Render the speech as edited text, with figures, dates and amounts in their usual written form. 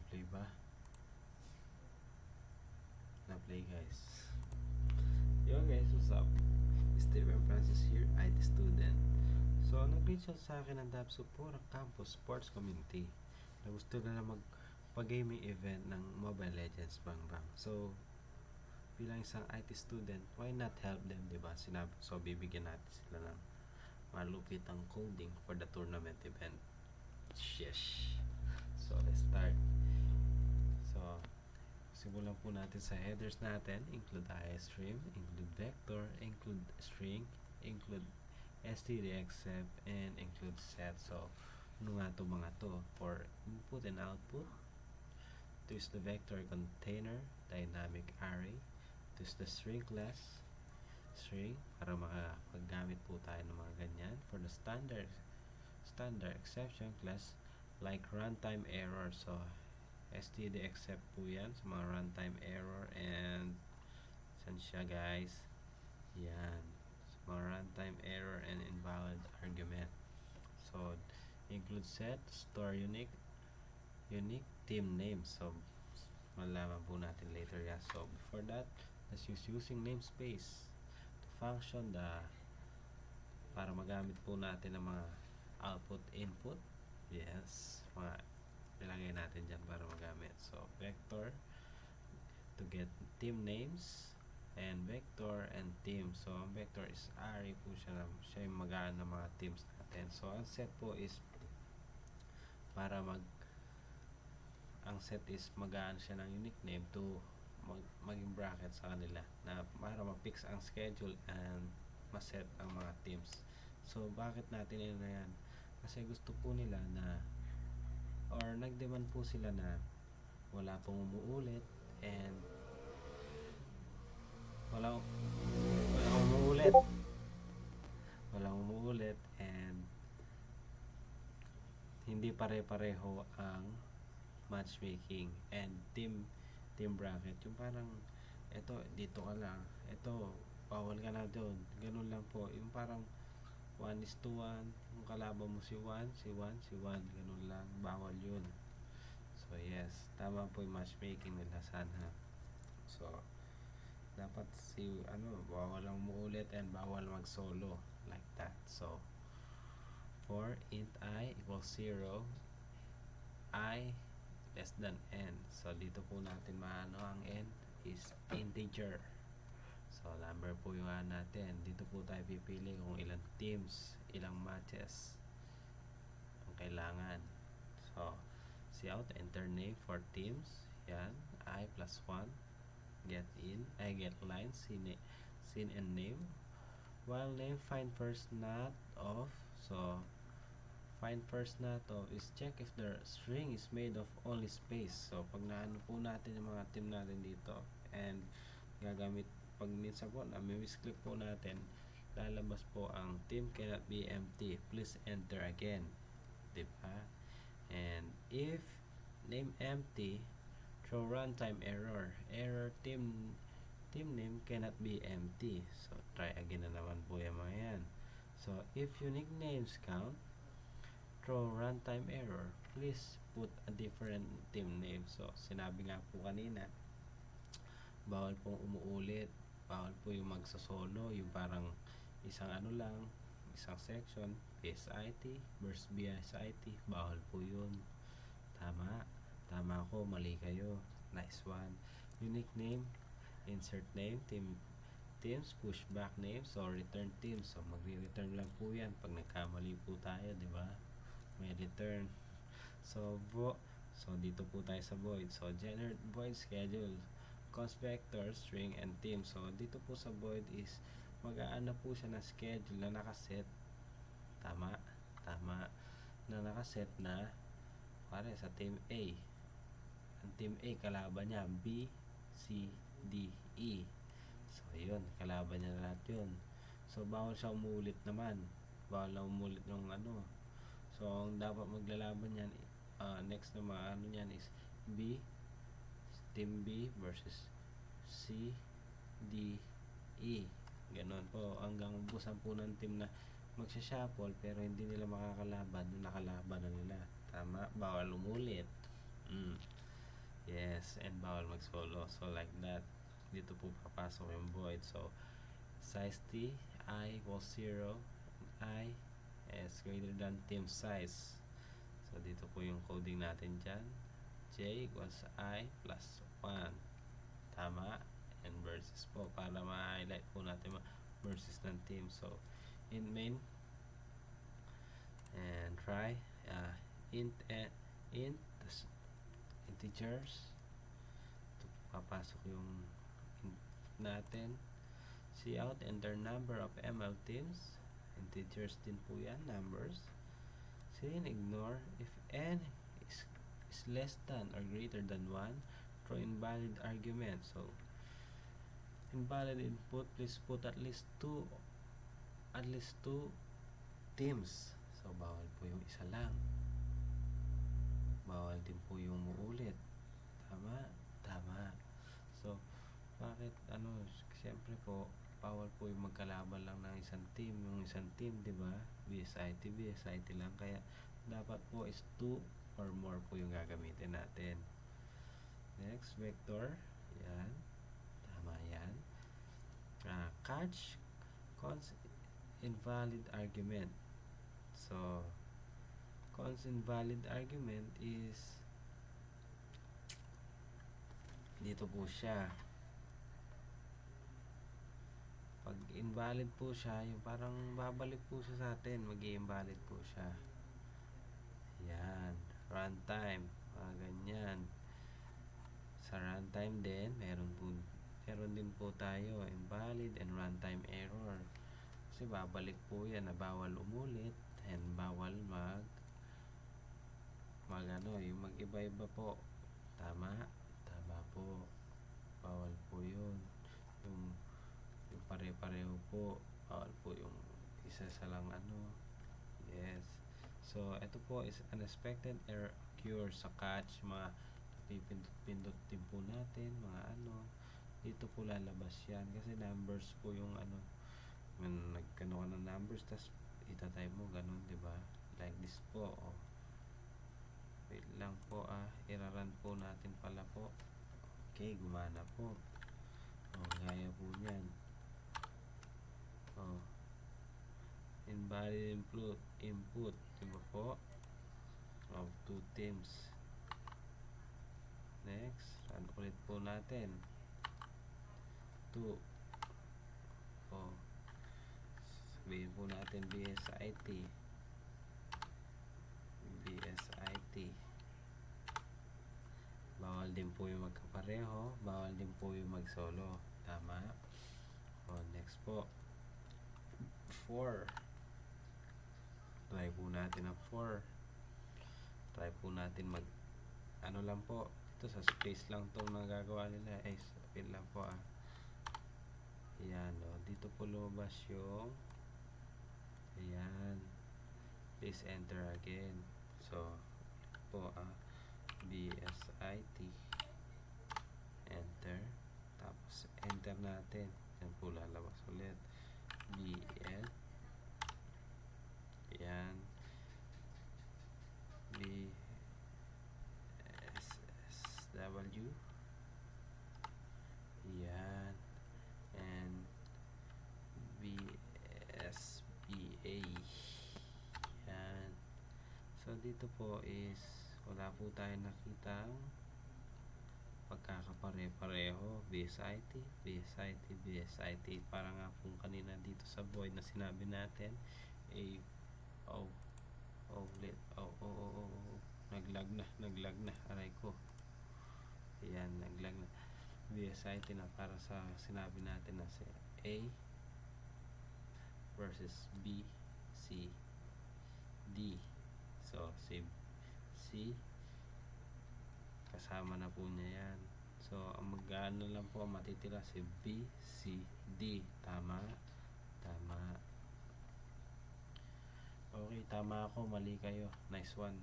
Na-play ba? Na-play guys. Yo guys, what's up? Steven Francis here, IT student. So, nag-reach out sa akin ang Dabsupura Campus Sports Community na gusto na magpa-gaming event ng Mobile Legends Bang Bang. So, bilang isang IT student, why not help them, diba? So, bibigyan natin sila ng malupitang coding for the tournament event. Yes! So, let's start. So, simulan po natin sa headers natin. Include IStream, include vector, include string, include std-except, and include set. So, ano nga ito mga to? For input and output, to is the vector container, dynamic array, to is the string class, string, para makapaggamit po tayo ng mga ganyan. For the standard exception class, like runtime error. So, std-except po yan sa mga runtime error. And saan siya guys? Yan, sa mga runtime error and invalid argument. So, include set, store unique team name. So, malaman po natin later yan. So, before that, let's use using namespace to function para magamit po natin ng mga output input. Yes, mga ilagay natin dyan para magamit. So, vector to get team names, and vector and team. So, ang vector is array po siya yung magaan ng mga teams natin. So, ang set po is para ang set is magaan siya ng unique name to maging bracket sa kanila na para ma-fix ang schedule and ma-set ang mga teams. So, bakit natin yun na yan? Kasi gusto po nila na or nag-demand po sila na wala pong umuulit and walang umuulit and hindi pare-pareho ang matchmaking and team bracket. Yung parang eto dito ka lang, eto bawal ka na doon, ganun lang po. Yung parang 1:1, yung kalaban mo si 1, ganun lang, bawal yun. So yes, tama po yung matchmaking nila sana. So, dapat bawal lang umuulit and bawal mag solo like that. So, for int I equals 0, I less than n. So, dito po natin maano ang n is integer. So, number po yung natin. Dito po tayo pipili kung ilang teams, ilang matches ang kailangan. So, cout, enter name for teams. Yan, I plus 1. Get line, scene and name. While name, find first not of. So, find first not of is check if the string is made of only space. So, pag naano po natin yung mga team natin dito and gagamit pag minsan po na misclick po natin, lalabas po ang team cannot be empty, please enter again, diba? And if name empty, throw runtime error team name cannot be empty. So, try again na naman po yung mga yan. So, if unique names count, throw runtime error, please put a different team name. So, sinabi nga po kanina, bawal pong umuulit, bawal po yung magsasolo, yung parang isang isang section, SIT versus BSIT, bawal po yun. Tama ko, mali kayo. Nice one. Unique name, insert name, teams, pushback name, so return teams. So, magre-return lang po yan pag nagkamali po tayo, di ba? May return. So, dito po tayo sa void. So, generate void schedule, const vector, string, and team. So, dito po sa void is mag-aano po siya na schedule na nakaset. Tama. Na nakaset na para sa team A. Ang team A, kalaban niya B, C, D, E. So, yun. Kalaban niya na lahat yun. So, bawal siya umulit naman. Bawal na umulit ng So, ang dapat maglalaban yan, next na maano yan is B, team B versus C, D, E. Ganon po. Hanggang ubusan po ng team na magsha-shuffle pero hindi nila makakalaban. Nakalaban na nila. Tama. Bawal umulit. Yes, and bawal mag-solo. So like that, dito po papasok yung void. So size T, I equals 0, I is greater than team size. So dito po yung coding natin dyan. J equals I plus 1. Tama. And versus po para ma-highlight po natin versus ng team. So in main and try int integers. Ito papasok yung int natin. Cout, enter number of ML teams. Integers din po yan, numbers. Sin, ignore if n is less than or greater than 1, throw invalid argument. So invalid input, please put at least two teams. So bawal po yung isa lang, bawal din po yung muulit. Tama. So bakit siyempre po bawal po yung magkalaban lang ng isang team, di ba? BSIT lang, kaya dapat po is 2 or more po yung gagamitin natin. Next, vector. Yan. Tama yan. Catch cons invalid argument. So, cons invalid argument is dito po siya. Pag invalid po siya, yung parang babalik po siya sa atin, mag-i-invalid po siya. Yan. Runtime. Ganyan. Sa runtime din, meron din po tayo invalid and runtime error. Kasi babalik po yan na bawal umulit and bawal yung mag-iba-iba po. Tama po. Bawal po yun. Yung pare-pareho po. Bawal po yung isa sa lang Yes. So, ito po is unexpected error occur sa catch. Mga pipindot din po natin. Mga dito po lalabas yan. Kasi numbers po yung nagkano ka ng numbers, tas itatype mo, ganun, diba? Like this po, wait lang po, iraran po natin pala po. Okay, gumana po. Gaya po yan. Invalid input, diba po? Of 2 teams. Next, run ulit po natin. 2. Sabihin po natin BSIT. Bawal din po yung magkapareho, bawal din po yung mag-solo. Tama. Next po, 4. Try po natin ang 4. Try po natin lang po, ito sa space lang itong nagagawa nila. Wait lang po Ayan, dito po lumabas yung ayan. Please enter again. So po BSIT, enter, tapos enter natin, yan po lalabas ulit BL, yan BSSW, yan, and BSBA, yan. So dito po is wala po tayo nakitang pagkakapare-pareho. BSIT. Para nga po kanina dito sa void na sinabi natin, naglag na, aray ko. Ayan, naglag na. BSIT na para sa sinabi natin na si A versus B, C, D. So, si C kasama na po niya yan. So, ang mag-ano lang po matitira si B, C, D. Tama. Okay, tama ako, mali kayo. Nice one.